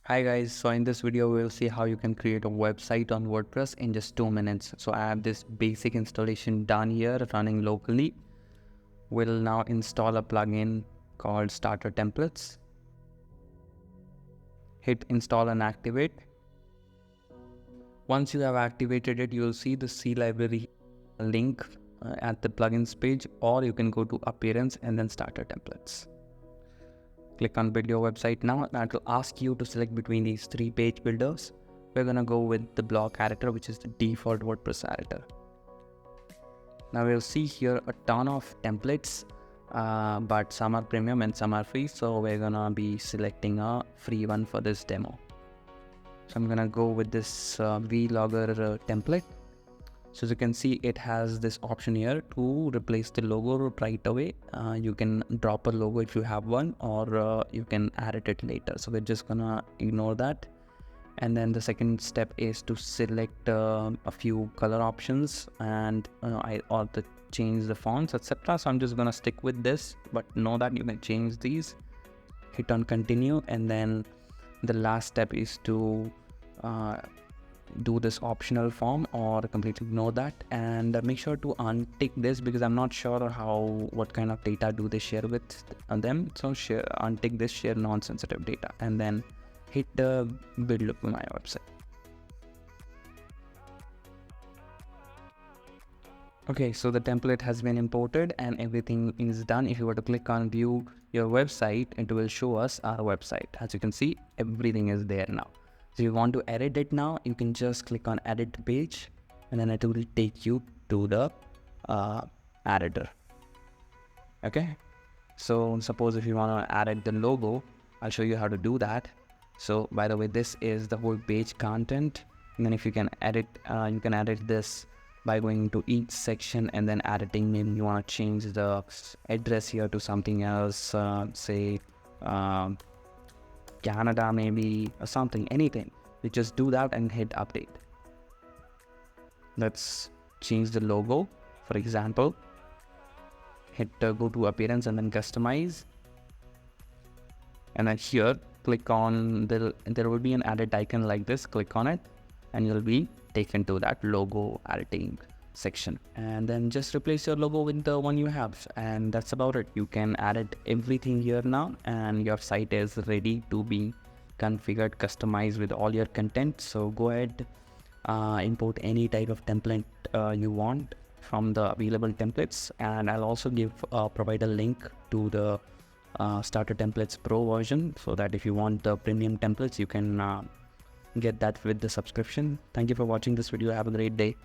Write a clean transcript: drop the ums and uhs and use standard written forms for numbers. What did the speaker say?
Hi guys, so in this video we'll see how you can create a website on WordPress in just 2 minutes. So I have this basic installation done here running locally. We'll now install a plugin called Starter Templates. Hit install and activate. Once you have activated it, you'll see the C library link at the plugins page, or you can go to Appearance and then Starter Templates. Click on build your website now. That will ask you to select between these 3 page builders. We're gonna go with the block editor, which is the default WordPress editor. Now we'll see here a ton of templates, but some are premium and some are free. So we're gonna be selecting a free one for this demo. So I'm gonna go with this vlogger template. So as you can see, it has this option here to replace the logo right away. You can drop a logo if you have one, or you can add it later. So we're just gonna ignore that. And then the second step is to select a few color options and to change the fonts, etc. So I'm just gonna stick with this, but know that you can change these. Hit on continue, and then the last step is to do this optional form, or completely ignore that, and make sure to untick this because I'm not sure what kind of data do they share with them. So untick this share non-sensitive data, and then hit build my website. Okay, so the template has been imported and everything is done. If you were to click on view your website, it will show us our website. As you can see, everything is there now. So if you want to edit it now, you can just click on edit page, and then it will take you to the editor. Okay, so suppose if you want to edit the logo, I'll show you how to do that. So by the way, this is the whole page content, and then if you can edit, you can edit this by going to each section and then editing. Maybe you want to change the address here to something else, say Canada maybe, or something, anything. You just do that and hit update. Let's change the logo, for example. Hit go to appearance and then customize, and then here click on there will be an edit icon like this. Click on it and you'll be taken to that logo editing section, and then just replace your logo with the one you have, and that's about it. You can edit everything here now, and your site is ready to be configured, customized with all your content. So go ahead, import any type of template you want from the available templates, and I'll also provide a link to the Starter Templates Pro version, so that if you want the premium templates, you can get that with the subscription. Thank you for watching this video. Have a great day.